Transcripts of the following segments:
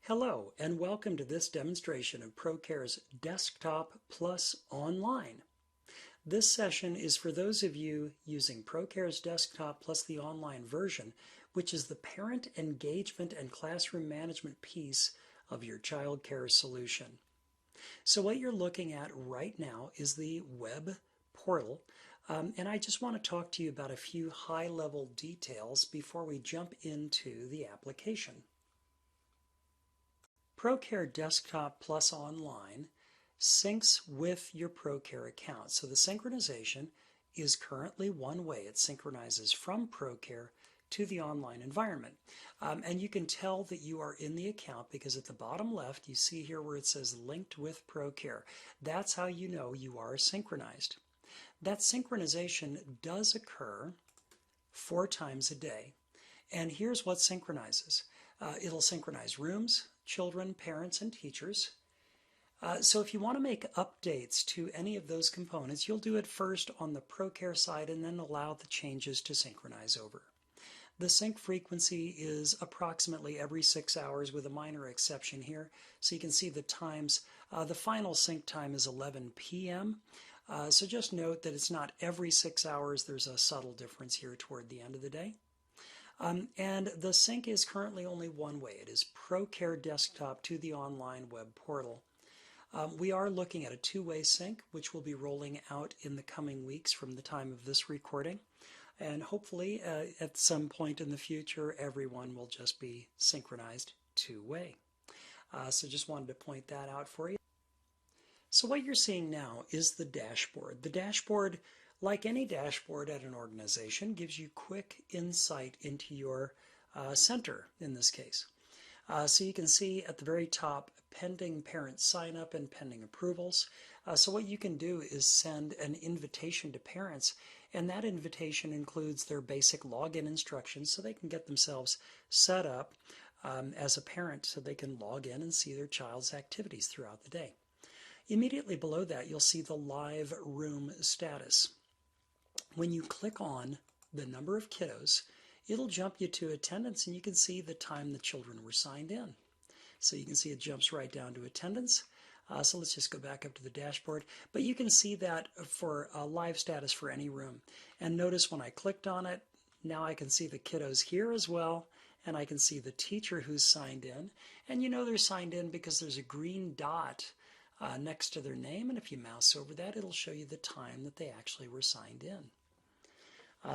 Hello, and welcome to this demonstration of Procare's Desktop plus Online. This session is for those of you using Procare's Desktop plus the online version, which is the parent engagement and classroom management piece of your child care solution. So what you're looking at right now is the web portal, and I just want to talk to you about a few high-level details before we jump into the application. Procare Desktop plus Online syncs with your Procare account. So the synchronization is currently one way. It synchronizes from Procare to the online environment. And you can tell that you are in the account because at the bottom left you see here where it says linked with Procare. That's how you know you are synchronized. That synchronization does occur 4 times a day. And here's what synchronizes. It'll synchronize rooms, children, parents, and teachers. So if you want to make updates to any of those components, you'll do it first on the Procare side and then allow the changes to synchronize over. The sync frequency is approximately every 6 hours with a minor exception here. So you can see the times. The final sync time is 11 p.m. So just note that it's not every 6 hours. There's a subtle difference here toward the end of the day. And the sync is currently only one way. It is Procare Desktop to the online web portal. We are looking at a two-way sync, which will be rolling out in the coming weeks from the time of this recording. And hopefully at some point in the future, everyone will just be synchronized two-way. So just wanted to point that out for you. So what you're seeing now is the dashboard. The dashboard, like any dashboard at an organization, gives you quick insight into your center in this case. So you can see at the very top pending parent sign up and pending approvals. So what you can do is send an invitation to parents, and that invitation includes their basic login instructions so they can get themselves set up as a parent so they can log in and see their child's activities throughout the day. Immediately below that, you'll see the live room status. When you click on the number of kiddos, it'll jump you to attendance, and you can see the time the children were signed in. So you can see it jumps right down to attendance. So let's just go back up to the dashboard. But you can see that for a live status for any room. And notice when I clicked on it, now I can see the kiddos here as well, and I can see the teacher who's signed in. And you know they're signed in because there's a green dot next to their name, and if you mouse over that, it'll show you the time that they actually were signed in.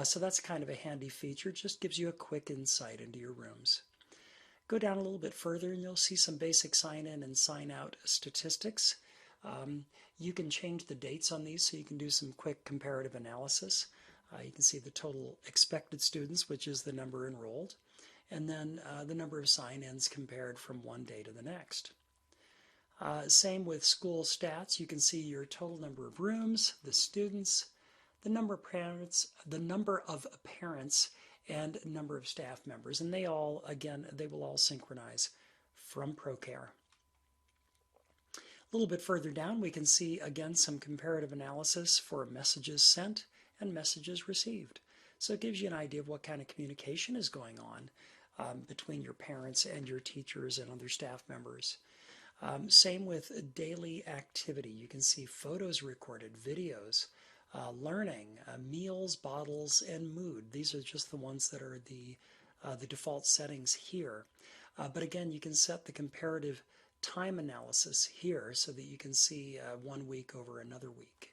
So that's kind of a handy feature, just gives you a quick insight into your rooms. Go down a little bit further and you'll see some basic sign in and sign out statistics. You can change the dates on these so you can do some quick comparative analysis. You can see the total expected students, which is the number enrolled, and then the number of sign-ins compared from one day to the next. Same with school stats. You can see your total number of rooms, the students, the number of parents, and number of staff members. And they all, again, they will all synchronize from Procare. A little bit further down, we can see, again, some comparative analysis for messages sent and messages received. So it gives you an idea of what kind of communication is going on between your parents and your teachers and other staff members. Same with daily activity. You can see photos recorded, videos, learning, meals, bottles, and mood. These are just the ones that are the default settings here. But again, you can set the comparative time analysis here so that you can see 1 week over another week.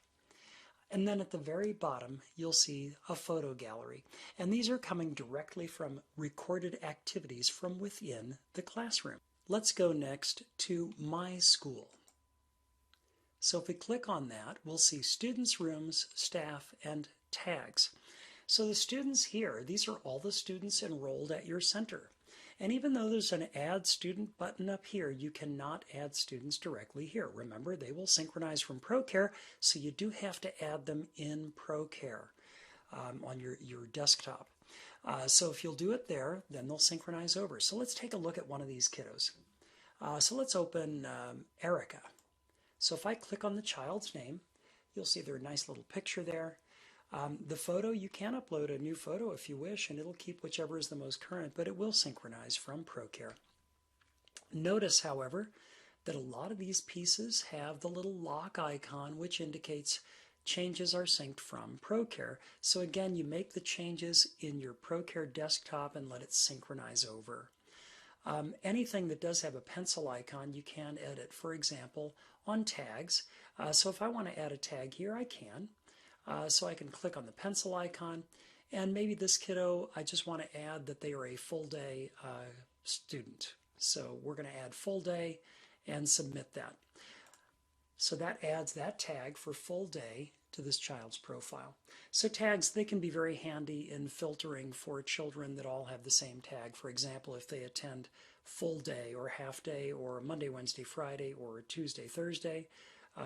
And then at the very bottom, you'll see a photo gallery. And these are coming directly from recorded activities from within the classroom. Let's go next to My School. So if we click on that, we'll see students, rooms, staff, and tags. So the students here, these are all the students enrolled at your center. And even though there's an Add Student button up here, you cannot add students directly here. Remember, they will synchronize from Procare, so you do have to add them in Procare on your desktop. So if you'll do it there, then they'll synchronize over. So let's take a look at one of these kiddos. So let's open Erica. So if I click on the child's name, you'll see their nice little picture there. The photo, you can upload a new photo if you wish, and it'll keep whichever is the most current, but it will synchronize from Procare. Notice, however, that a lot of these pieces have the little lock icon, which indicates changes are synced from Procare. So again, you make the changes in your Procare desktop and let it synchronize over. Anything that does have a pencil icon, you can edit. For example, on tags. So if I want to add a tag here, I can. So I can click on the pencil icon, and maybe this kiddo, I just want to add that they are a full day student. So we're going to add full day and submit that. So that adds that tag for full day to this child's profile. So tags, they can be very handy in filtering for children that all have the same tag. For example, if they attend full day or half day or Monday, Wednesday, Friday, or Tuesday, Thursday,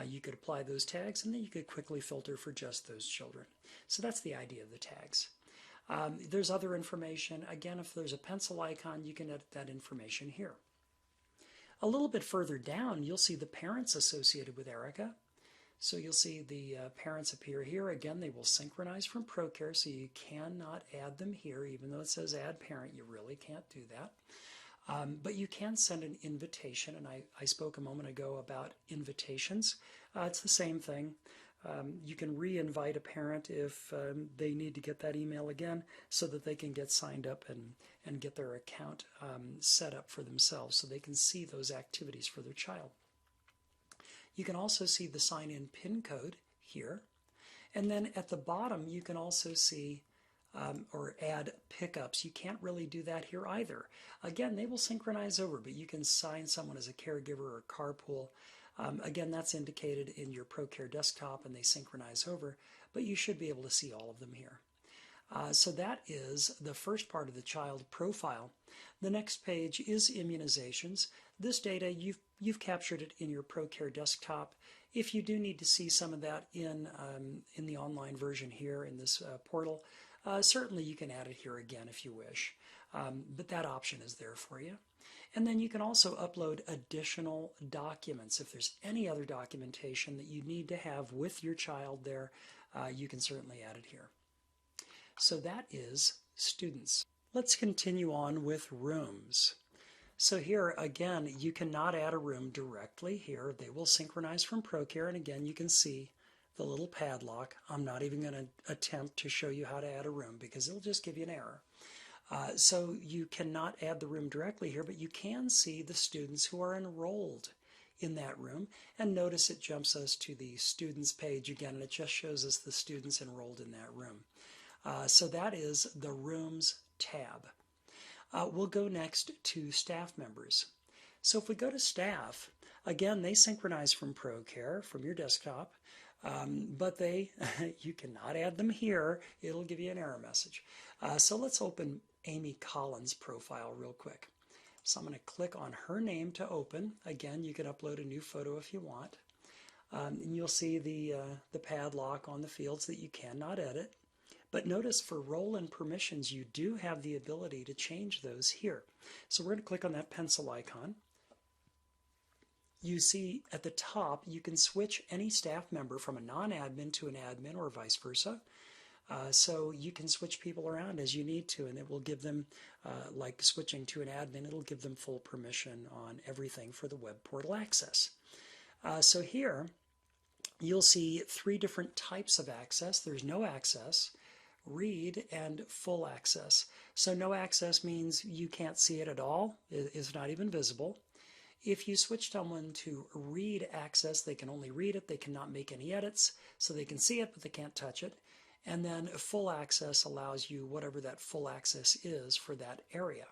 you could apply those tags, and then you could quickly filter for just those children. So that's the idea of the tags. There's other information. Again, if there's a pencil icon, you can edit that information here. A little bit further down, you'll see the parents associated with Erica. So you'll see the parents appear here. Again, they will synchronize from Procare, so you cannot add them here. Even though it says add parent, you really can't do that. But you can send an invitation, and I spoke a moment ago about invitations. It's the same thing. You can re-invite a parent if they need to get that email again so that they can get signed up and get their account set up for themselves so they can see those activities for their child. You can also see the sign-in PIN code here. And then at the bottom, you can also see or add pickups. You can't really do that here either. Again, they will synchronize over, but you can sign someone as a caregiver or carpool. Again, that's indicated in your Procare desktop, and they synchronize over, but you should be able to see all of them here. So that is the first part of the child profile. The next page is immunizations. This data, you've captured it in your Procare desktop. If you do need to see some of that in the online version here in this portal, certainly you can add it here again if you wish, but that option is there for you. And then you can also upload additional documents. If there's any other documentation that you need to have with your child there, you can certainly add it here. So that is students. Let's continue on with rooms. So here again, you cannot add a room directly here. They will synchronize from Procare, and again you can see the little padlock. I'm not even going to attempt to show you how to add a room because it'll just give you an error. So you cannot add the room directly here, but you can see the students who are enrolled in that room. And notice it jumps us to the students page again, and it just shows us the students enrolled in that room. So that is the Rooms tab. We'll go next to staff members. So if we go to staff, again, they synchronize from Procare, from your desktop, but you cannot add them here. It'll give you an error message. So let's open Amy Collins' profile real quick. So I'm going to click on her name to open. Again, you can upload a new photo if you want. And you'll see the padlock on the fields that you cannot edit. But notice for role and permissions, you do have the ability to change those here. So we're going to click on that pencil icon. You see at the top, you can switch any staff member from a non-admin to an admin or vice versa. So you can switch people around as you need to, and it will give them, like switching to an admin, it'll give them full permission on everything for the web portal access. So here, you'll see 3 different types of access. There's no access, read, and full access. So no access means you can't see it at all. It's not even visible. If you switch someone to read access, they can only read it. They cannot make any edits. So they can see it, but they can't touch it. And then full access allows you whatever that full access is for that area.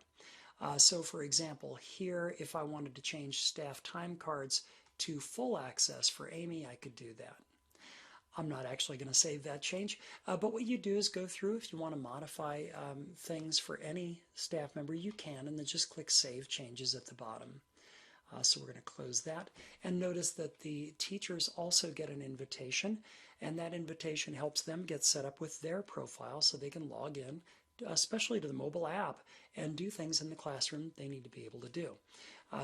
So for example, here, if I wanted to change staff time cards to full access for Amy, I could do that. I'm not actually going to save that change, but what you do is go through. If you want to modify things for any staff member, you can, and then just click Save Changes at the bottom. So we're going to close that. And notice that the teachers also get an invitation, and that invitation helps them get set up with their profile so they can log in, especially to the mobile app, and do things in the classroom they need to be able to do.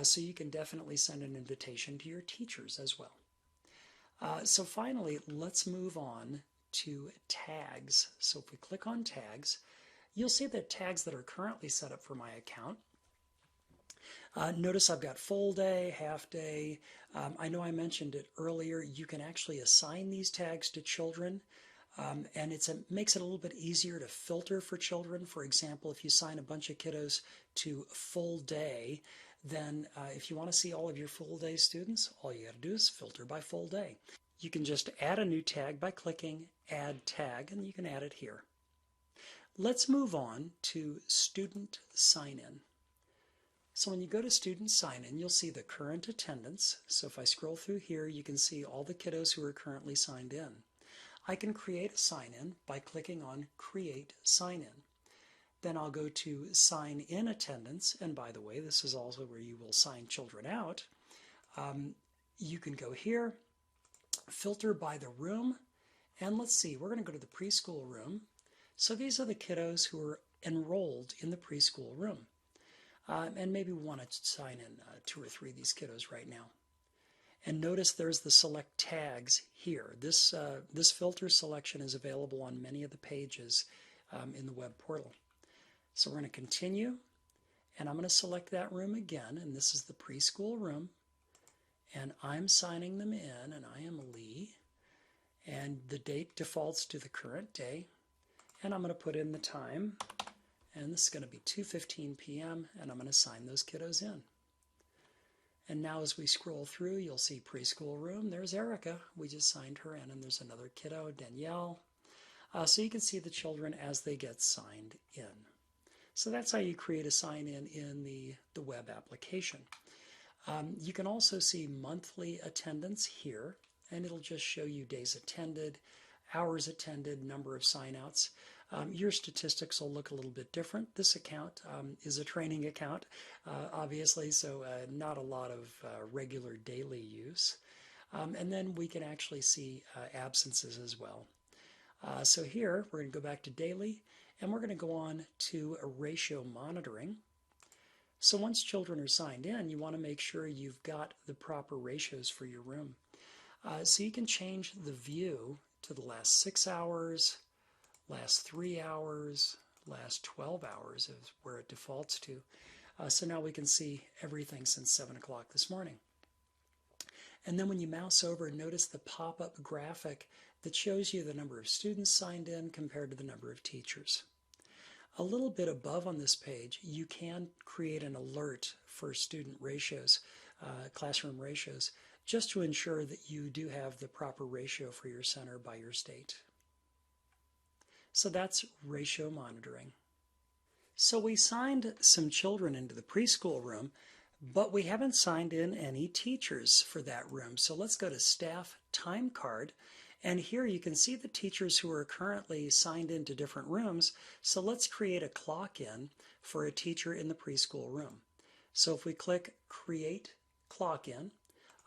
So you can definitely send an invitation to your teachers as well. So finally, let's move on to tags. So if we click on tags, you'll see that tags that are currently set up for my account, Notice I've got full day, half day. I know I mentioned it earlier. You can actually assign these tags to children. And it makes it a little bit easier to filter for children. For example, if you assign a bunch of kiddos to full day, then if you want to see all of your full day students, all you got to do is filter by full day. You can just add a new tag by clicking Add Tag, and you can add it here. Let's move on to Student Sign-In. So when you go to Student Sign-In, you'll see the current attendance. So if I scroll through here, you can see all the kiddos who are currently signed in. I can create a sign-in by clicking on Create Sign-In. Then I'll go to Sign In Attendance, and by the way, this is also where you will sign children out. You can go here, filter by the room, and let's see, we're going to go to the preschool room. So these are the kiddos who are enrolled in the preschool room. And maybe we want to sign in 2 or 3 of these kiddos right now. And notice there's the select tags here. This filter selection is available on many of the pages in the web portal. So we're going to continue, and I'm going to select that room again, and this is the preschool room. And I'm signing them in, and I am Lee. And the date defaults to the current day. And I'm going to put in the time, and this is going to be 2:15 p.m., and I'm going to sign those kiddos in. And now as we scroll through, you'll see preschool room. There's Erica. We just signed her in, and there's another kiddo, Danielle. So you can see the children as they get signed in. So that's how you create a sign-in in the web application. You can also see monthly attendance here, and it'll just show you days attended, hours attended, number of sign-outs. Your statistics will look a little bit different. This account is a training account, obviously, so not a lot of regular daily use. And then we can actually see absences as well. So here, we're going to go back to daily, and we're going to go on to a ratio monitoring. So once children are signed in, you want to make sure you've got the proper ratios for your room. So you can change the view to the last 6 hours, last 3 hours, last 12 hours is where it defaults to. So now we can see everything since 7 o'clock this morning. And then when you mouse over, notice the pop-up graphic that shows you the number of students signed in compared to the number of teachers. A little bit above on this page, you can create an alert for student ratios, classroom ratios, just to ensure that you do have the proper ratio for your center by your state. So that's ratio monitoring. So we signed some children into the preschool room, but we haven't signed in any teachers for that room. So let's go to Staff Time Card, and here you can see the teachers who are currently signed into different rooms. So let's create a clock in for a teacher in the preschool room. So if we click Create Clock In,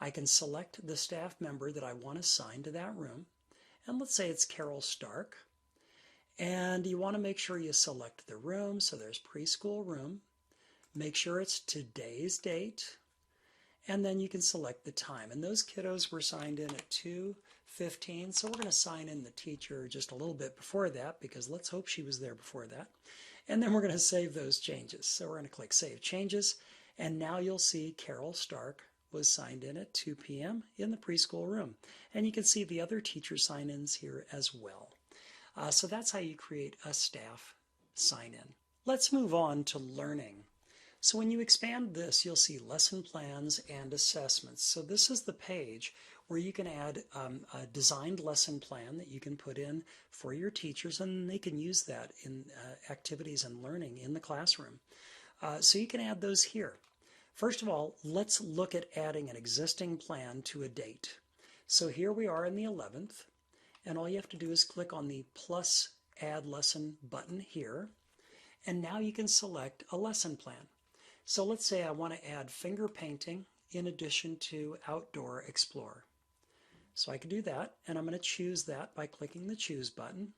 I can select the staff member that I want to assign to that room, and let's say it's Carol Stark. And you want to make sure you select the room, so there's preschool room. Make sure it's today's date, and then you can select the time. And those kiddos were signed in at 2:15, so we're going to sign in the teacher just a little bit before that, because let's hope she was there before that. And then we're going to save those changes. So we're going to click Save Changes, and now you'll see Carol Stark was signed in at 2 p.m. in the preschool room. And you can see the other teacher sign-ins here as well. So that's how you create a staff sign-in. Let's move on to learning. So when you expand this, you'll see lesson plans and assessments. So this is the page where you can add a designed lesson plan that you can put in for your teachers, and they can use that in activities and learning in the classroom. So you can add those here. First of all, let's look at adding an existing plan to a date. So here we are in the 11th, and all you have to do is click on the plus Add Lesson button here, and now you can select a lesson plan. So let's say I want to add finger painting in addition to Outdoor Explore. So I can do that, and I'm going to choose that by clicking the Choose button.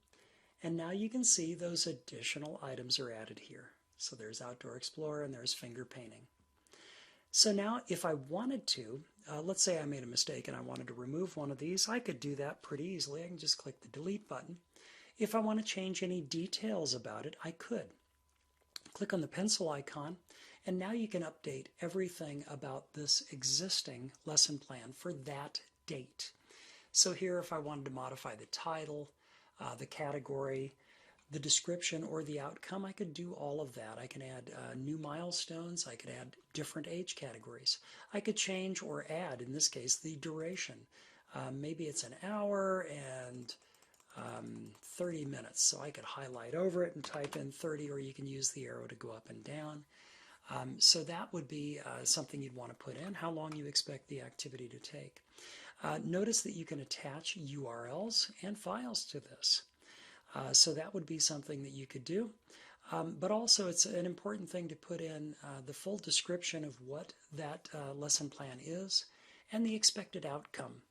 And now you can see those additional items are added here. So there's Outdoor Explore and there's finger painting. So now if I wanted to, let's say I made a mistake and I wanted to remove one of these, I could do that pretty easily. I can just click the Delete button. If I want to change any details about it, I could. Click on the pencil icon, and now you can update everything about this existing lesson plan for that date. So here, if I wanted to modify the title, the category, the description, or the outcome, I could do all of that. I can add new milestones. I could add different age categories. I could change or add, in this case, the duration. Maybe it's an hour and 30 minutes. So I could highlight over it and type in 30, or you can use the arrow to go up and down. So that would be something you'd want to put in, how long you expect the activity to take. Notice that you can attach URLs and files to this. So that would be something that you could do. But also it's an important thing to put in the full description of what that lesson plan is and the expected outcome.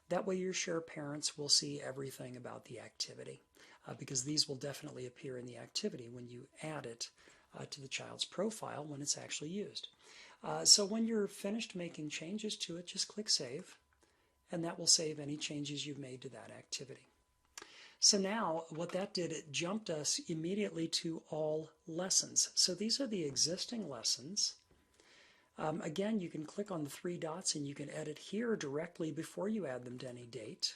That way your share parents will see everything about the activity, because these will definitely appear in the activity when you add it to the child's profile when it's actually used. So when you're finished making changes to it, just click Save, and that will save any changes you've made to that activity. So now what that did, it jumped us immediately to all lessons. So these are the existing lessons. Again, you can click on the three dots and you can edit here directly before you add them to any date.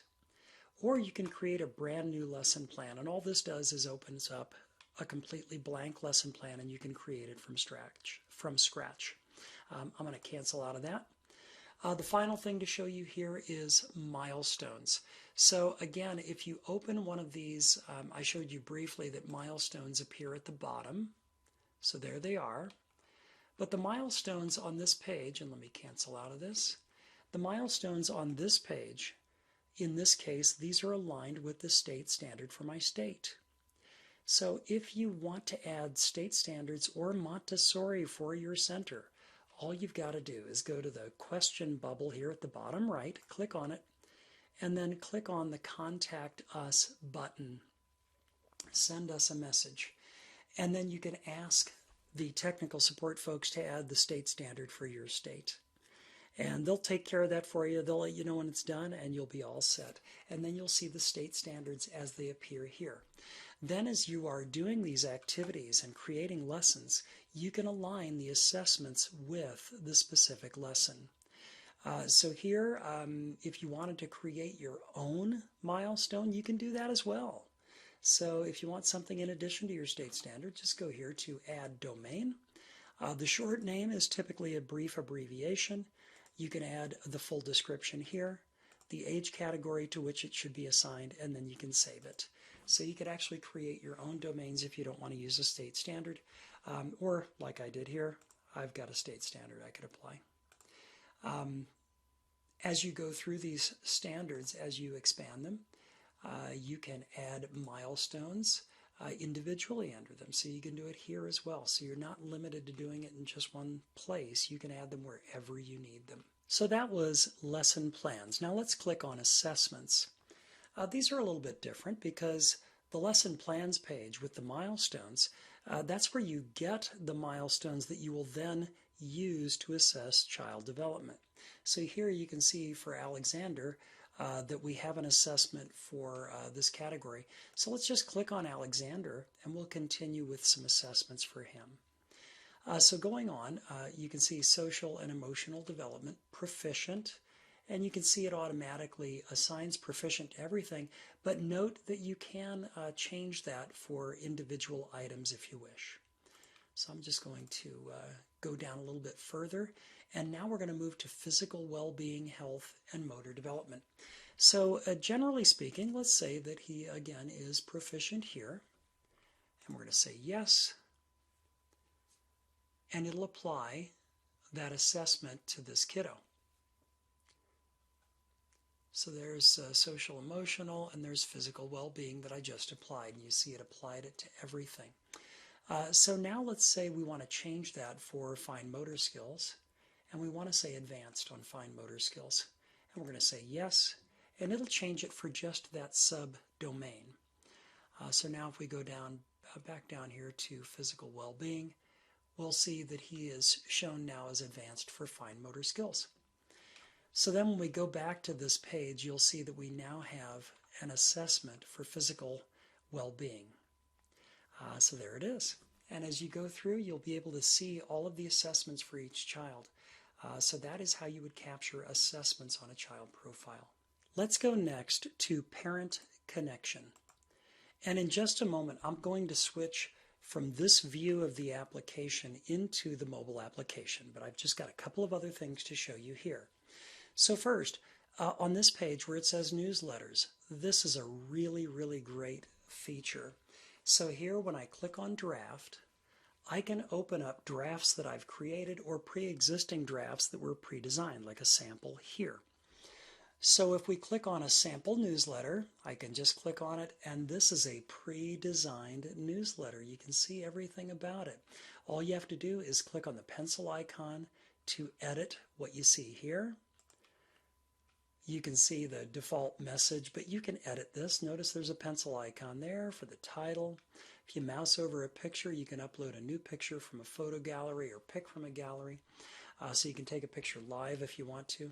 Or you can create a brand new lesson plan, and all this does is opens up a completely blank lesson plan, and you can create it from scratch. I'm going to cancel out of that. The final thing to show you here is milestones. So again, if you open one of these, I showed you briefly that milestones appear at the bottom. So there they are. But the milestones on this page, and let me cancel out of this, the milestones on this page, in this case, these are aligned with the state standard for my state. So if you want to add state standards or Montessori for your center, all you've got to do is go to the question bubble here at the bottom right, click on it, and then click on the Contact Us button. Send us a message. And then you can ask the technical support folks to add the state standard for your state. And they'll take care of that for you. They'll let you know when it's done, and you'll be all set. And then you'll see the state standards as they appear here. Then as you are doing these activities and creating lessons, you can align the assessments with the specific lesson. So here, if you wanted to create your own milestone, you can do that as well. So if you want something in addition to your state standard, just go here to Add Domain. The short name is typically a brief abbreviation. You can add the full description here, the age category to which it should be assigned, and then you can save it. So you could actually create your own domains if you don't want to use a state standard. Or like I did here, I've got a state standard I could apply. As you go through these standards, as you expand them, you can add milestones individually under them. So you can do it here as well. So you're not limited to doing it in just one place. You can add them wherever you need them. So that was lesson plans. Now let's click on assessments. These are a little bit different because the lesson plans page with the milestones, that's where you get the milestones that you will then use to assess child development. So here you can see for Alexander that we have an assessment for this category. So let's just click on Alexander and we'll continue with some assessments for him. So going on, you can see social and emotional development, proficient, and you can see it automatically assigns proficient to everything, but note that you can change that for individual items if you wish. So I'm just going to go down a little bit further, and now we're going to move to physical well-being, health, and motor development. So generally speaking, let's say that he, again, is proficient here, and we're going to say yes, and it'll apply that assessment to this kiddo. So there's social emotional and there's physical well-being that I just applied, and you see it applied it to everything. So now let's say we want to change that for fine motor skills, and we want to say advanced on fine motor skills. And we're going to say yes, and it'll change it for just that subdomain. So now if we go down, back down here to physical well-being, we'll see that he is shown now as advanced for fine motor skills. So then when we go back to this page, you'll see that we now have an assessment for physical well-being. So there it is. And as you go through, you'll be able to see all of the assessments for each child. So that is how you would capture assessments on a child profile. Let's go next to parent connection. And in just a moment, I'm going to switch from this view of the application into the mobile application, but I've just got a couple of other things to show you here. So first, on this page where it says newsletters, this is a really, really great feature. So here, when I click on draft, I can open up drafts that I've created or pre-existing drafts that were pre-designed, like a sample here. So if we click on a sample newsletter, I can just click on it, and this is a pre-designed newsletter. You can see everything about it. All you have to do is click on the pencil icon to edit what you see here. You can see the default message, but you can edit this. Notice there's a pencil icon there for the title. If you mouse over a picture, you can upload a new picture from a photo gallery or pick from a gallery. So you can take a picture live if you want to.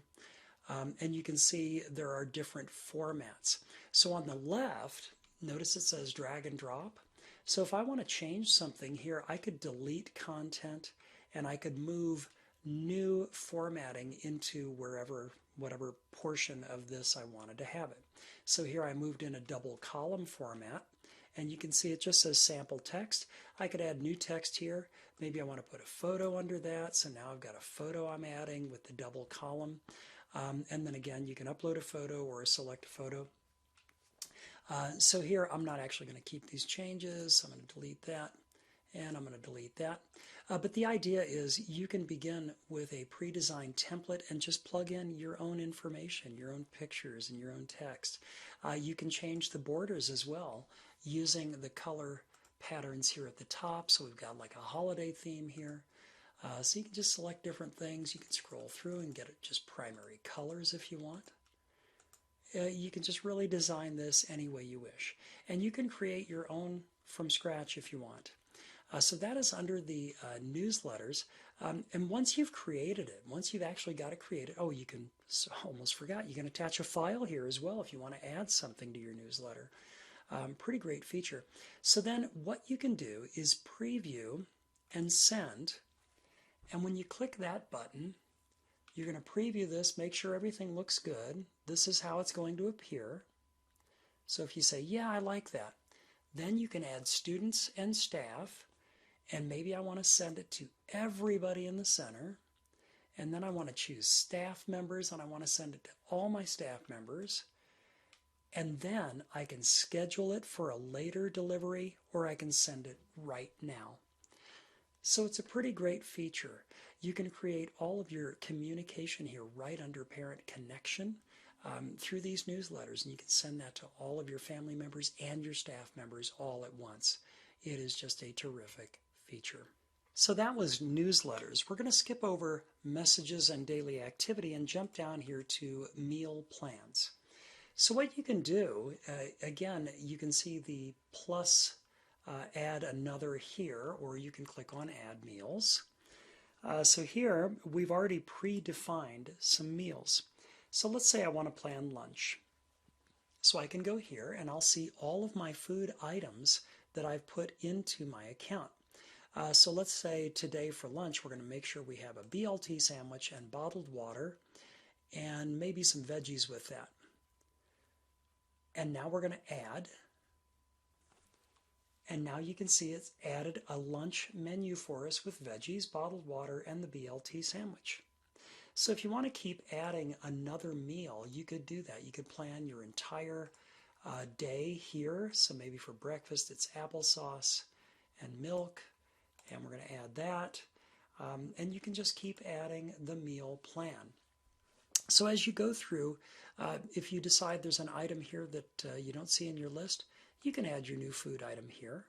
And you can see there are different formats. So on the left, notice it says drag and drop. So if I want to change something here, I could delete content and I could move new formatting into whatever portion of this I wanted to have it. So here I moved in a double column format, and you can see it just says sample text. I could add new text here. Maybe I want to put a photo under that, so now I've got a photo I'm adding with the double column. And then again, you can upload a photo or select a photo. So here I'm not actually going to keep these changes. I'm going to delete that, and I'm going to delete that. But the idea is you can begin with a pre-designed template and just plug in your own information, your own pictures, and your own text. You can change the borders as well using the color patterns here at the top. So we've got like a holiday theme here. So you can just select different things. You can scroll through and get it just primary colors if you want. You can just really design this any way you wish. And you can create your own from scratch if you want. So that is under the newsletters. And once you've created it, once you've actually got it created, oh, you can, almost forgot, you can attach a file here as well if you want to add something to your newsletter. Pretty great feature. So then what you can do is preview and send. And when you click that button, you're going to preview this, make sure everything looks good. This is how it's going to appear. So if you say, yeah, I like that, then you can add students and staff. And maybe I want to send it to everybody in the center. And then I want to choose staff members, and I want to send it to all my staff members. And then I can schedule it for a later delivery, or I can send it right now. So it's a pretty great feature. You can create all of your communication here right under Parent Connection through these newsletters, and you can send that to all of your family members and your staff members all at once. It is just a terrific feature. So that was newsletters. We're going to skip over messages and daily activity and jump down here to meal plans. So what you can do, again, you can see the plus add another here, or you can click on add meals. So here we've already predefined some meals. So let's say I want to plan lunch. So I can go here and I'll see all of my food items that I've put into my account. So let's say today for lunch we're going to make sure we have a BLT sandwich and bottled water and maybe some veggies with that. And now we're going to add. And now you can see it's added a lunch menu for us with veggies, bottled water, and the BLT sandwich. So if you want to keep adding another meal, you could do that. You could plan your entire day here. So maybe for breakfast it's applesauce and milk, and we're going to add that. And you can just keep adding the meal plan. So as you go through, if you decide there's an item here that you don't see in your list, you can add your new food item here,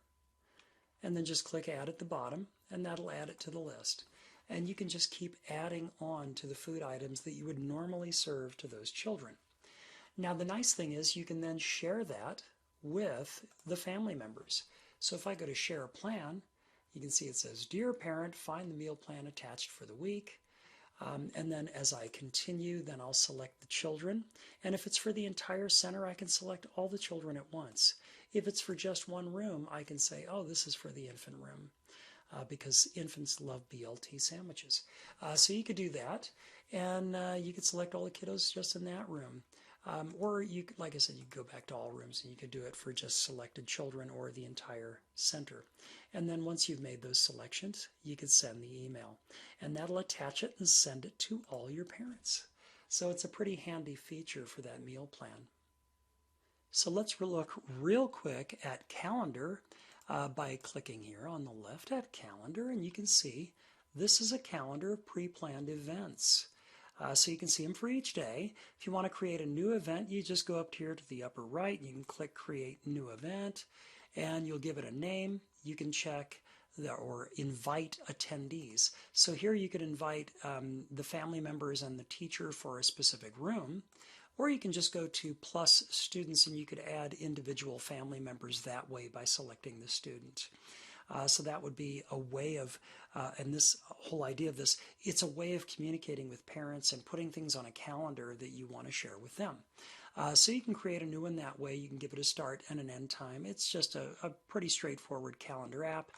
and then just click add at the bottom, and that'll add it to the list. And you can just keep adding on to the food items that you would normally serve to those children. Now the nice thing is you can then share that with the family members. So if I go to share a plan, you can see it says, Dear parent, find the meal plan attached for the week. And then as I continue, then I'll select the children. And if it's for the entire center, I can select all the children at once. If it's for just one room, I can say, oh, this is for the infant room. because infants love BLT sandwiches. So you could do that, and you could select all the kiddos just in that room. Or you could, like I said, you could go back to all rooms and you could do it for just selected children or the entire center. And then once you've made those selections, you could send the email. And that'll attach it and send it to all your parents. So it's a pretty handy feature for that meal plan. So let's look real quick at calendar by clicking here on the left at calendar, and you can see this is a calendar of pre-planned events. So you can see them for each day. If you want to create a new event, you just go up here to the upper right. You can click Create New Event, and you'll give it a name. You can check or invite attendees. So here you could invite the family members and the teacher for a specific room, or you can just go to plus students and you could add individual family members that way by selecting the student. So that would be a way of, and this whole idea of this, it's a way of communicating with parents and putting things on a calendar that you want to share with them. So you can create a new one that way. You can give it a start and an end time. It's just a pretty straightforward calendar app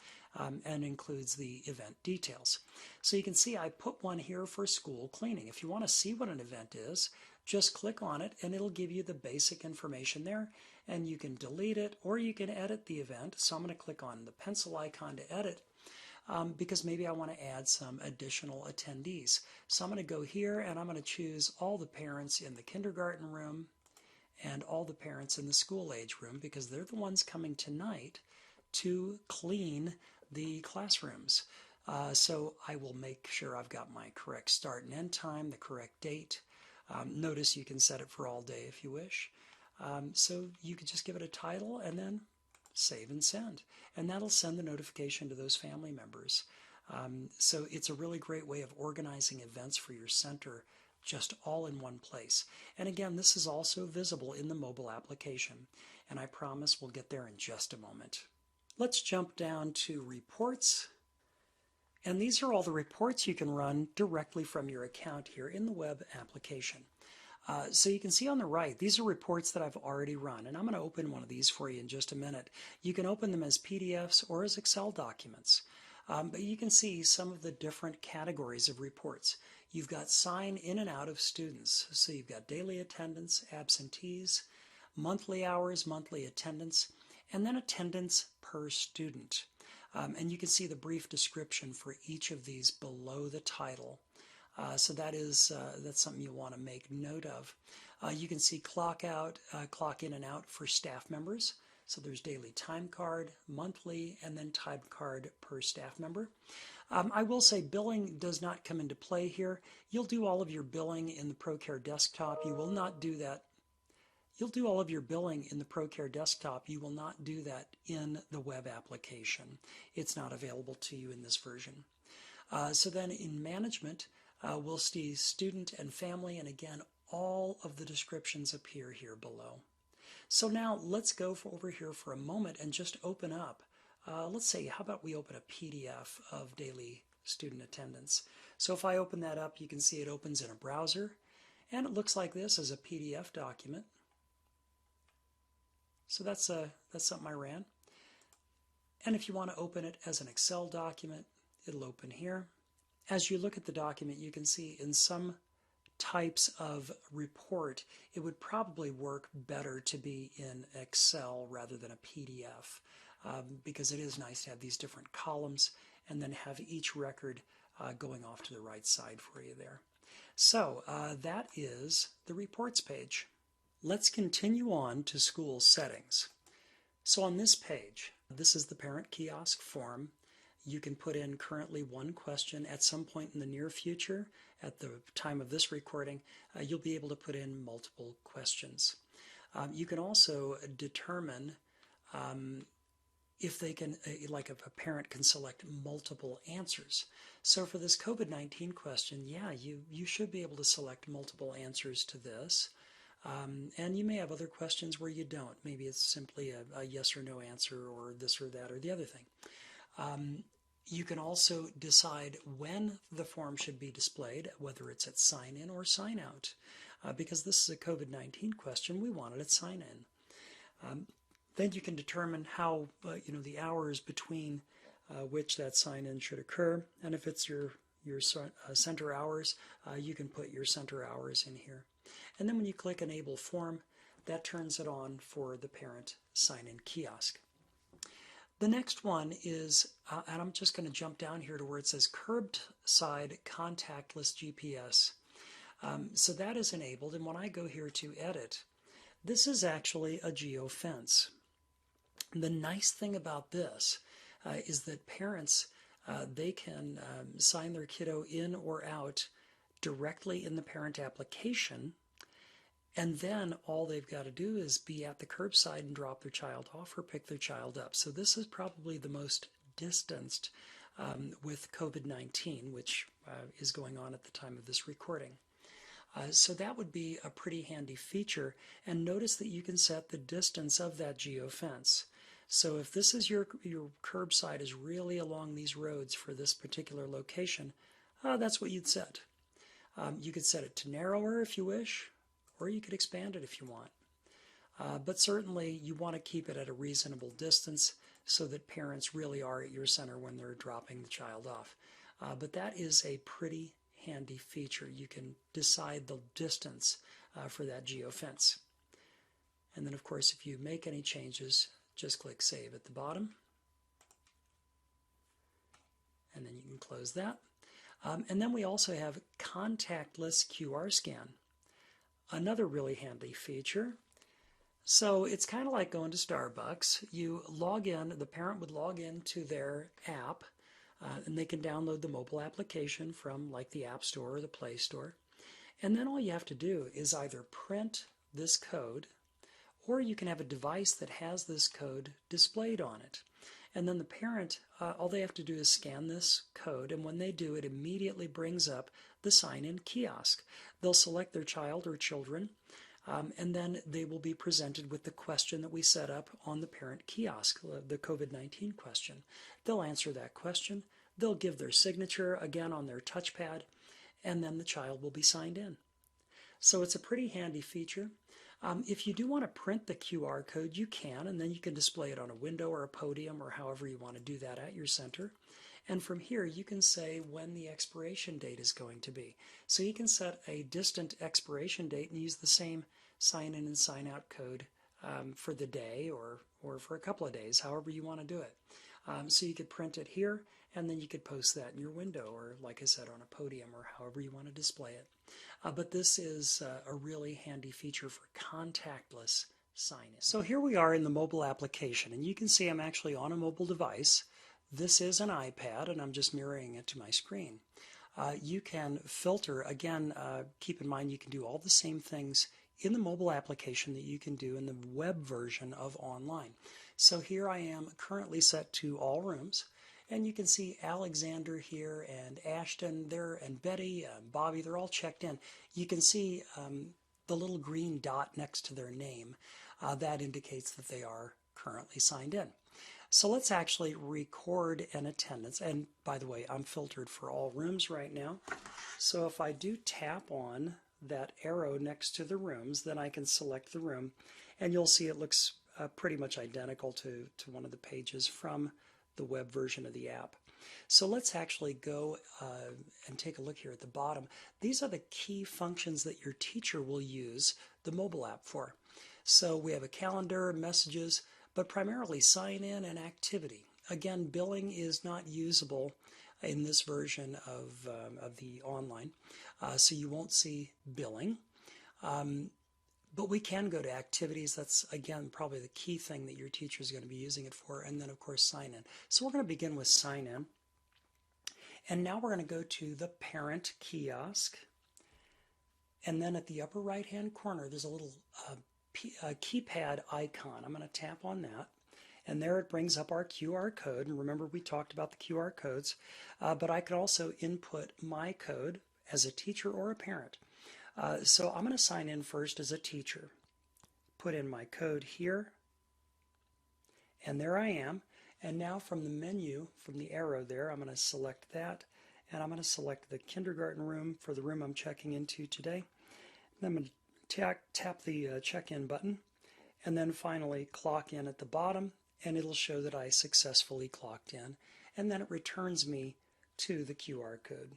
and includes the event details. So you can see I put one here for school cleaning. If you want to see what an event is, just click on it and it'll give you the basic information there, and you can delete it or you can edit the event. So I'm going to click on the pencil icon to edit because maybe I want to add some additional attendees. So I'm going to go here and I'm going to choose all the parents in the kindergarten room and all the parents in the school age room because they're the ones coming tonight to clean the classrooms. So I will make sure I've got my correct start and end time, the correct date. Notice you can set it for all day if you wish. So you could just give it a title and then save and send. And that'll send the notification to those family members. So it's a really great way of organizing events for your center just all in one place. And again, this is also visible in the mobile application. And I promise we'll get there in just a moment. Let's jump down to reports. And these are all the reports you can run directly from your account here in the web application. So you can see on the right, these are reports that I've already run, and I'm going to open one of these for you in just a minute. You can open them as PDFs or as Excel documents, but you can see some of the different categories of reports. You've got sign in and out of students, so you've got daily attendance, absentees, monthly hours, monthly attendance, and then attendance per student. And you can see the brief description for each of these below the title. So that's something you want to make note of. You can see clock out, clock in and out for staff members. So there's daily time card, monthly, and then time card per staff member. I will say billing does not come into play here. You'll do all of your billing in the Procare desktop. You will not do that. You'll do all of your billing in the Procare desktop. You will not do that in the web application. It's not available to you in this version. So then in management, we'll see student and family, and again, all of the descriptions appear here below. So now let's go over here for a moment and just open up. Let's say, how about we open a PDF of daily student attendance. So if I open that up, you can see it opens in a browser, and it looks like this as a PDF document. So that's something I ran. And if you want to open it as an Excel document, it'll open here. As you look at the document, you can see in some types of report, it would probably work better to be in Excel rather than a PDF because it is nice to have these different columns and then have each record going off to the right side for you there. So that is the reports page. Let's continue on to school settings. So on this page, this is the parent kiosk form. You can put in currently one question. At some point in the near future, at the time of this recording, you'll be able to put in multiple questions. You can also determine if they can, like if a parent can select multiple answers. So for this COVID-19 question, yeah, you should be able to select multiple answers to this. And you may have other questions where you don't. Maybe it's simply a yes or no answer or this or that or the other thing. You can also decide when the form should be displayed, whether it's at sign in or sign out. Because this is a COVID-19 question, we want it at sign in. Then you can determine how, the hours between which that sign-in should occur. And if it's your center hours, you can put your center hours in here. And then when you click Enable Form, that turns it on for the parent sign-in kiosk. The next one is, and I'm just going to jump down here to where it says Curbside Contactless GPS. So that is enabled, and when I go here to edit, this is actually a geofence. The nice thing about this is that parents, they can sign their kiddo in or out directly in the parent application, and then all they've got to do is be at the curbside and drop their child off or pick their child up. So this is probably the most distanced with COVID-19, which is going on at the time of this recording. So that would be a pretty handy feature. And notice that you can set the distance of that geofence. So if this is your curbside is really along these roads for this particular location, that's what you'd set. You could set it to narrower if you wish, or you could expand it if you want. But certainly you want to keep it at a reasonable distance so that parents really are at your center when they're dropping the child off. But that is a pretty handy feature. You can decide the distance for that geofence. And then of course if you make any changes, just click Save at the bottom. And then you can close that. And then we also have Contactless QR Scan. Another really handy feature. So it's kind of like going to Starbucks. You log in, the parent would log into their app, and they can download the mobile application from like the App Store or the Play Store. And then all you have to do is either print this code, or you can have a device that has this code displayed on it. And then the parent, all they have to do is scan this code, and when they do, it immediately brings up the sign-in kiosk. They'll select their child or children, and then they will be presented with the question that we set up on the parent kiosk, the COVID-19 question. They'll answer that question, they'll give their signature again on their touchpad, and then the child will be signed in. So it's a pretty handy feature. If you do want to print the QR code, you can, and then you can display it on a window or a podium or however you want to do that at your center. And from here, you can say when the expiration date is going to be. So you can set a distant expiration date and use the same sign-in and sign-out code for the day or for a couple of days, however you want to do it. So you could print it here, and then you could post that in your window or, like I said, on a podium or however you want to display it. But this is a really handy feature for contactless sign-in. So here we are in the mobile application, and you can see I'm actually on a mobile device. This is an iPad, and I'm just mirroring it to my screen. You can filter, again, keep in mind you can do all the same things in the mobile application that you can do in the web version of online. So here I am currently set to all rooms, and you can see Alexander here and Ashton there and Betty and Bobby, they're all checked in. You can see the little green dot next to their name. That indicates that they are currently signed in. So let's actually record an attendance. And by the way, I'm filtered for all rooms right now. So if I do tap on that arrow next to the rooms, then I can select the room. And you'll see it looks pretty much identical to one of the pages from the web version of the app. So let's actually go and take a look here at the bottom. These are the key functions that your teacher will use the mobile app for. So we have a calendar, messages, but primarily sign in and activity. Again, billing is not usable in this version of the online, so you won't see billing. But we can go to activities. That's, again, probably the key thing that your teacher is going to be using it for. And then, of course, sign in. So we're going to begin with sign in. And now we're going to go to the parent kiosk. And then at the upper right-hand corner, there's a little keypad icon. I'm going to tap on that. And there it brings up our QR code. And remember, we talked about the QR codes. But I could also input my code as a teacher or a parent. So I'm going to sign in first as a teacher. Put in my code here. And there I am. And now from the menu, from the arrow there, I'm going to select that. And I'm going to select the kindergarten room for the room I'm checking into today. And I'm going to tap the check-in button. And then finally clock in at the bottom. And it'll show that I successfully clocked in. and then it returns me to the QR code.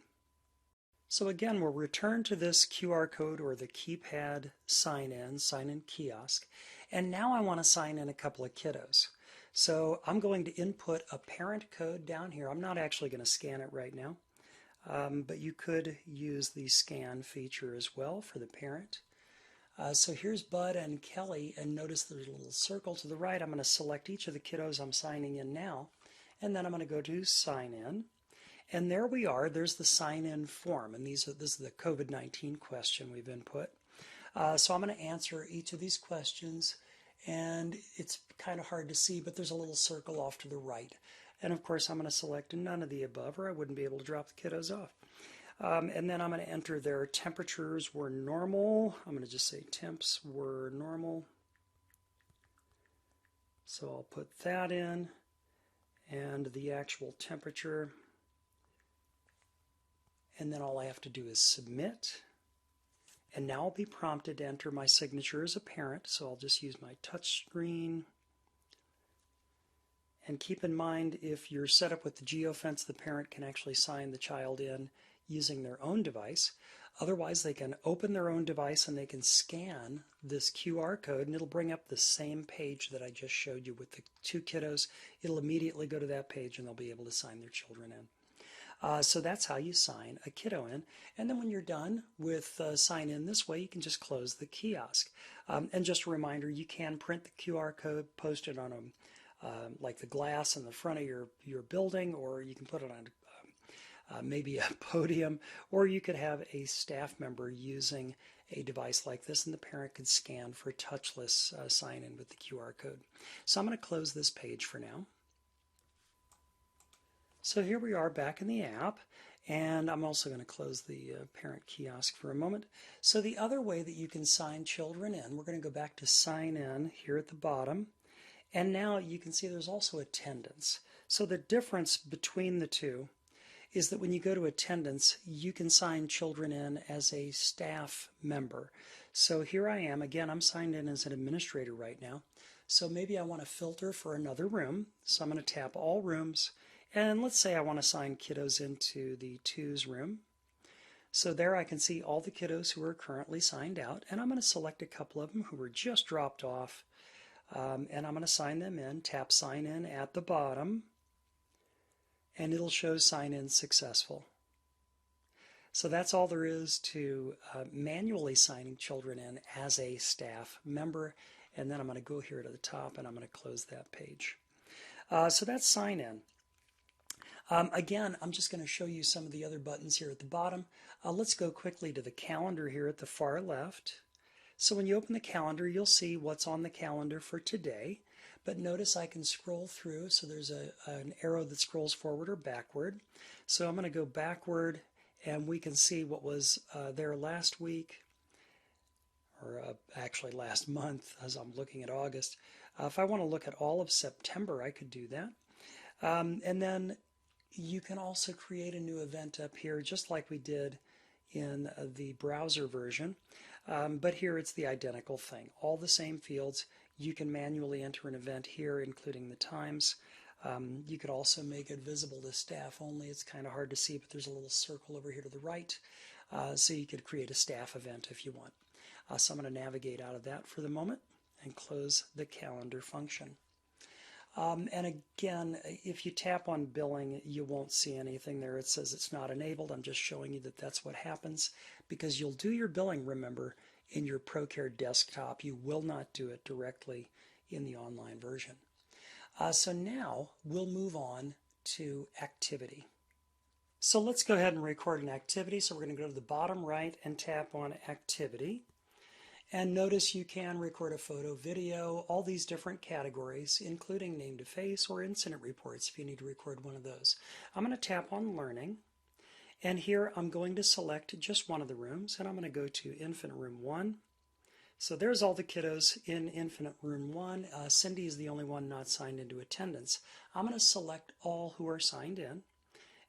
So again, we'll return to this QR code or the keypad sign-in kiosk, and now I want to sign in a couple of kiddos. So I'm going to input a parent code down here. I'm not actually going to scan it right now, but you could use the scan feature as well for the parent. So here's Bud and Kelly, and notice there's a little circle to the right. I'm going to select each of the kiddos I'm signing in now, and then I'm going to go to sign in. And there we are. There's the sign-in form, and this is the COVID-19 question we've input. So I'm going to answer each of these questions, and it's kind of hard to see, but there's a little circle off to the right. And of course, I'm going to select none of the above, or I wouldn't be able to drop the kiddos off. And then I'm going to enter their temperatures were normal. I'm going to just say temps were normal. So I'll put that in, and the actual temperature. And then all I have to do is submit. And now I'll be prompted to enter my signature as a parent, so I'll just use my touch screen. And keep in mind, if you're set up with the geofence, the parent can actually sign the child in using their own device. Otherwise, they can open their own device and they can scan this QR code, and it'll bring up the same page that I just showed you with the two kiddos. It'll immediately go to that page and they'll be able to sign their children in. So that's how you sign a kiddo in. And then when you're done with sign in this way, you can just close the kiosk. And just a reminder, you can print the QR code, post it on like the glass in the front of your building, or you can put it on maybe a podium, or you could have a staff member using a device like this, and the parent could scan for touchless sign in with the QR code. So I'm going to close this page for now. So here we are back in the app, and I'm also going to close the parent kiosk for a moment. So the other way that you can sign children in, we're going to go back to sign in here at the bottom, and now you can see there's also attendance. So the difference between the two is that when you go to attendance, you can sign children in as a staff member. So here I am, again, I'm signed in as an administrator right now. So maybe I want to filter for another room. So I'm going to tap all rooms. And let's say I want to sign kiddos into the twos room. So there I can see all the kiddos who are currently signed out, and I'm going to select a couple of them who were just dropped off, and I'm going to sign them in, tap sign in at the bottom, and it'll show sign in successful. So that's all there is to manually signing children in as a staff member, and then I'm going to go here to the top and I'm going to close that page. So that's sign in. Again, I'm just going to show you some of the other buttons here at the bottom. Let's go quickly to the calendar here at the far left. So when you open the calendar, you'll see what's on the calendar for today. But notice I can scroll through, so there's an arrow that scrolls forward or backward. So I'm going to go backward, and we can see what was there last week, or actually last month, as I'm looking at August. If I want to look at all of September, I could do that. And then you can also create a new event up here, just like we did in the browser version. But here it's the identical thing. All the same fields. You can manually enter an event here, including the times. You could also make it visible to staff only. It's kind of hard to see, but there's a little circle over here to the right. So you could create a staff event if you want. So I'm going to navigate out of that for the moment and close the calendar function. And again, if you tap on billing, you won't see anything there. It says it's not enabled. I'm just showing you that that's what happens, because you'll do your billing, remember, in your Procare desktop. You will not do it directly in the online version. So now we'll move on to activity. So let's go ahead and record an activity. So we're going to go to the bottom right and tap on activity. And notice you can record a photo, video, all these different categories, including name to face or incident reports if you need to record one of those. I'm going to tap on learning, and here I'm going to select just one of the rooms, and I'm going to go to Infinite Room 1. So there's all the kiddos in Infinite Room 1. Cindy is the only one not signed into attendance. I'm going to select all who are signed in.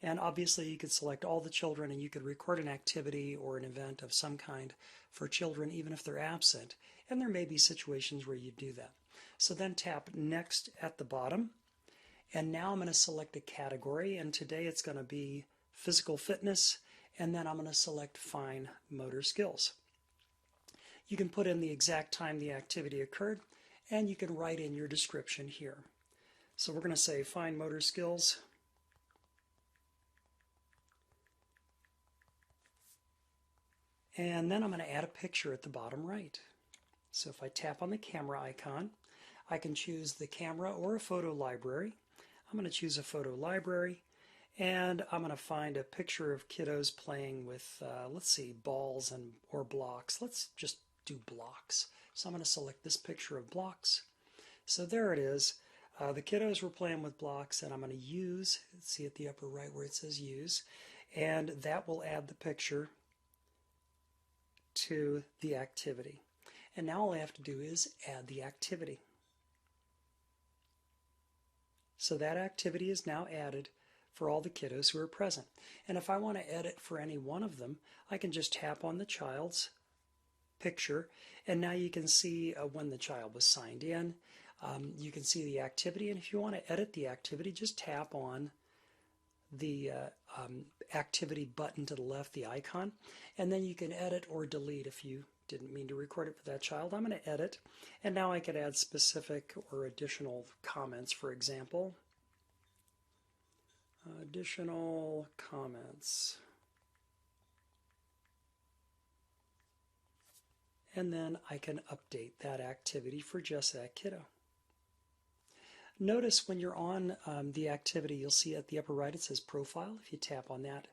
And obviously you could select all the children, and you could record an activity or an event of some kind for children even if they're absent. And there may be situations where you do that. So then tap Next at the bottom. And now I'm going to select a category, and today it's going to be physical fitness, and then I'm going to select fine motor skills. You can put in the exact time the activity occurred, and you can write in your description here. So we're going to say fine motor skills. And then I'm going to add a picture at the bottom right. So if I tap on the camera icon, I can choose the camera or a photo library. I'm going to choose a photo library, and I'm going to find a picture of kiddos playing with, let's see, balls or blocks. Let's just do blocks. So I'm going to select this picture of blocks. So there it is. The kiddos were playing with blocks, and I'm going to use, see at the upper right where it says use, and that will add the picture to the activity. And now all I have to do is add the activity. So that activity is now added for all the kiddos who are present. And if I want to edit for any one of them, I can just tap on the child's picture, and now you can see when the child was signed in. You can see the activity, and if you want to edit the activity, just tap on the activity button to the left, the icon, and then you can edit or delete if you didn't mean to record it for that child. I'm going to edit, and now I could add specific or additional comments, for example. Additional comments. And then I can update that activity for just that kiddo. Notice when you're on the activity, you'll see at the upper right it says profile. If you tap on that,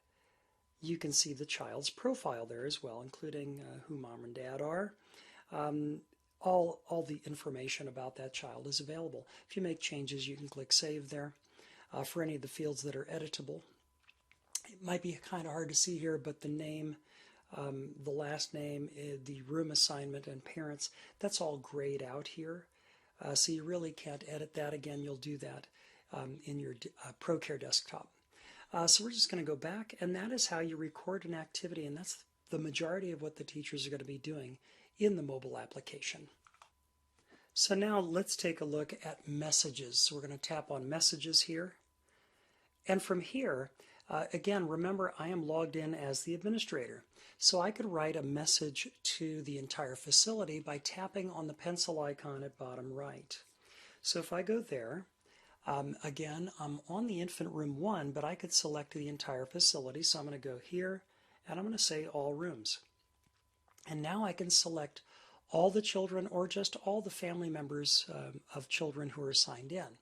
you can see the child's profile there as well, including who mom and dad are. All the information about that child is available. If you make changes, you can click Save there. For any of the fields that are editable, it might be kind of hard to see here, but the name, the last name, the room assignment, and parents, that's all grayed out here. So you really can't edit that. Again, you'll do that in your Procare desktop. So we're just going to go back, and that is how you record an activity, and that's the majority of what the teachers are going to be doing in the mobile application. So now let's take a look at messages. So we're going to tap on messages here. And from here, again, remember I am logged in as the administrator. So I could write a message to the entire facility by tapping on the pencil icon at bottom right. So if I go there, again, I'm on the infant room 1, but I could select the entire facility. So I'm going to go here, and I'm going to say all rooms. And now I can select all the children or just all the family members of children who are signed in.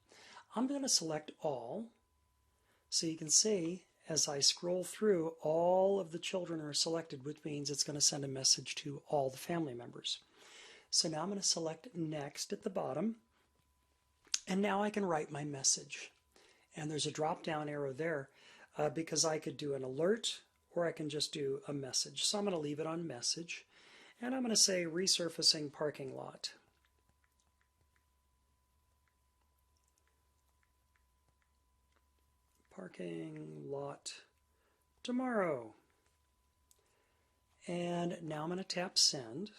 I'm going to select all. So you can see as I scroll through, all of the children are selected, which means it's going to send a message to all the family members. So now I'm going to select Next at the bottom, and now I can write my message. And there's a drop-down arrow there because I could do an alert or I can just do a message. So I'm going to leave it on message, and I'm going to say resurfacing parking lot. Parking lot tomorrow. And now I'm going to tap send.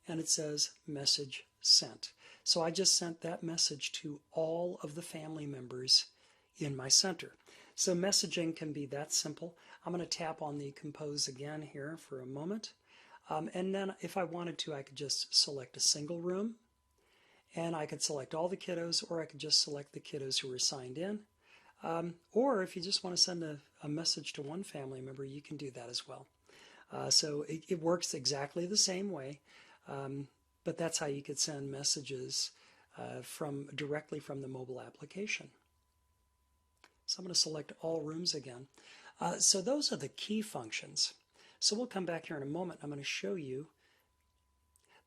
And it says message sent. So I just sent that message to all of the family members in my center. So messaging can be that simple. I'm going to tap on the compose again here for a moment. And then if I wanted to, I could just select a single room. And I could select all the kiddos, or I could just select the kiddos who were signed in. Or if you just want to send a message to one family member, you can do that as well. So it works exactly the same way, but that's how you could send messages directly from the mobile application. So I'm going to select all rooms again. So those are the key functions. So we'll come back here in a moment. I'm going to show you.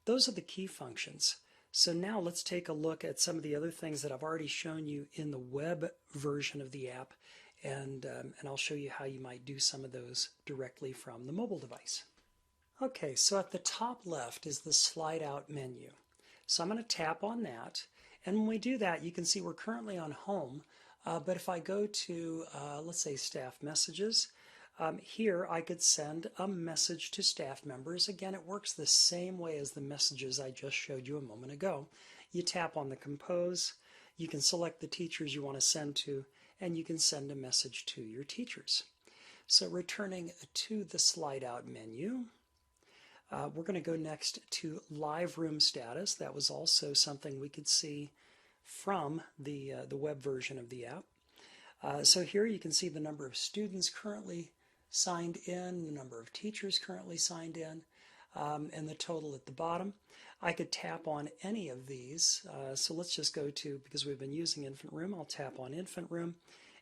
Those are the key functions. So now let's take a look at some of the other things that I've already shown you in the web version of the app, and I'll show you how you might do some of those directly from the mobile device. Okay, so at the top left is the slide out menu. So I'm going to tap on that, and when we do that, you can see we're currently on home, but if I go to, let's say, staff messages, here I could send a message to staff members. Again, it works the same way as the messages I just showed you a moment ago. You tap on the compose, you can select the teachers you want to send to, and you can send a message to your teachers. So returning to the slide out menu, we're going to go next to live room status. That was also something we could see from the web version of the app. So here you can see the number of students currently signed in, the number of teachers currently signed in, and the total at the bottom. I could tap on any of these. So let's just go to, because we've been using Infant Room, I'll tap on Infant Room,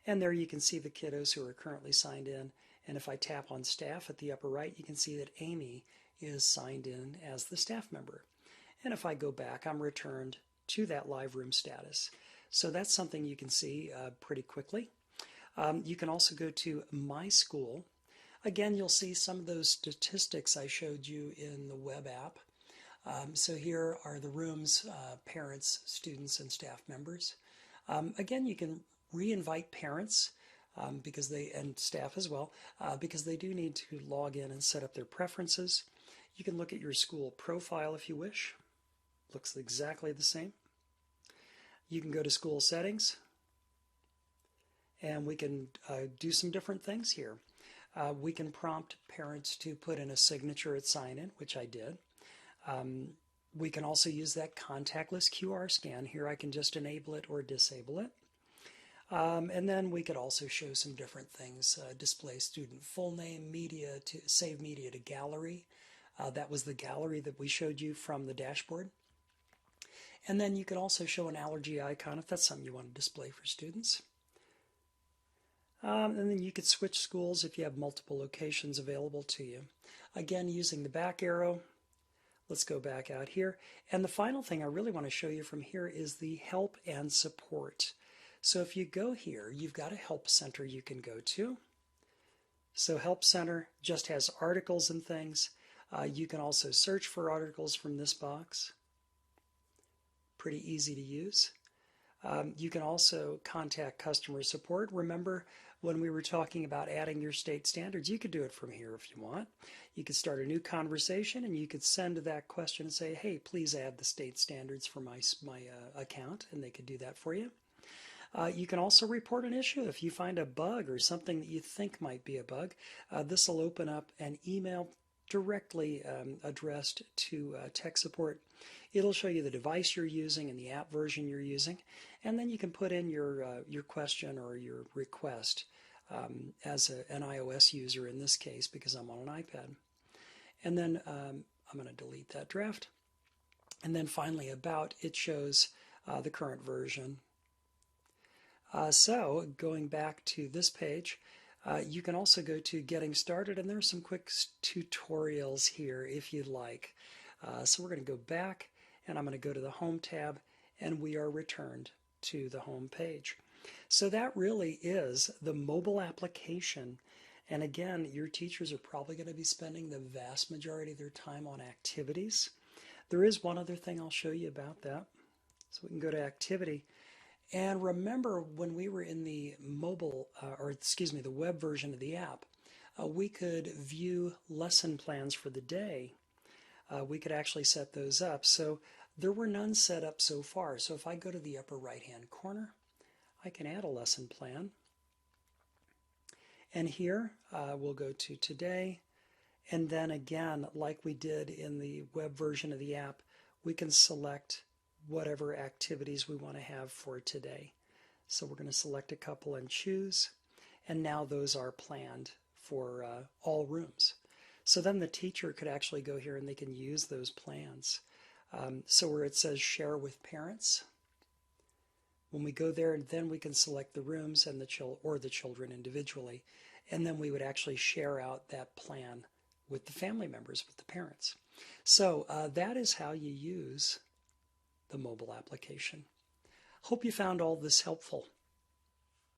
and there you can see the kiddos who are currently signed in. And if I tap on staff at the upper right, you can see that Amy is signed in as the staff member. And if I go back, I'm returned to that live room status. So that's something you can see pretty quickly. You can also go to My School. Again, you'll see some of those statistics I showed you in the web app. So here are the rooms, parents, students, and staff members. Again, you can re-invite parents because and staff as well, because they do need to log in and set up their preferences. You can look at your school profile if you wish. Looks exactly the same. You can go to school settings, and we can do some different things here. We can prompt parents to put in a signature at sign-in, which I did. We can also use that contactless QR scan. Here I can just enable it or disable it. And then we could also show some different things. Display student full name, media, to save media to gallery. That was the gallery that we showed you from the dashboard. And then you could also show an allergy icon if that's something you want to display for students. And then you could switch schools if you have multiple locations available to you. Again, using the back arrow, let's go back out here. And the final thing I really want to show you from here is the help and support. So if you go here, you've got a help center you can go to. So Help Center just has articles and things. You can also search for articles from this box. Pretty easy to use. You can also contact customer support. Remember when we were talking about adding your state standards, you could do it from here if you want. You could start a new conversation and you could send that question and say, hey, please add the state standards for my account, and they could do that for you. You can also report an issue if you find a bug or something that you think might be a bug. This will open up an email directly addressed to tech support. It'll show you the device you're using and the app version you're using, and then you can put in your question or your request as an iOS user in this case, because I'm on an iPad. And then I'm going to delete that draft. And then finally, about, it shows the current version. So going back to this page, you can also go to Getting Started, and there's some quick tutorials here if you'd like. So we're going to go back, and I'm going to go to the Home tab, and we are returned to the home page. So that really is the mobile application. And again, your teachers are probably going to be spending the vast majority of their time on activities. There is one other thing I'll show you about that. So we can go to Activity. And remember, when we were in the the web version of the app, we could view lesson plans for the day. We could actually set those up. So there were none set up so far. So if I go to the upper right-hand corner, I can add a lesson plan. And here we'll go to Today. And then again, like we did in the web version of the app, we can select whatever activities we want to have for today. So we're going to select a couple and choose, and now those are planned for all rooms. So then the teacher could actually go here and they can use those plans. So where it says Share with Parents, when we go there, then we can select the rooms and the children individually, and then we would actually share out that plan with the family members, with the parents. So that is how you use the mobile application. Hope you found all this helpful.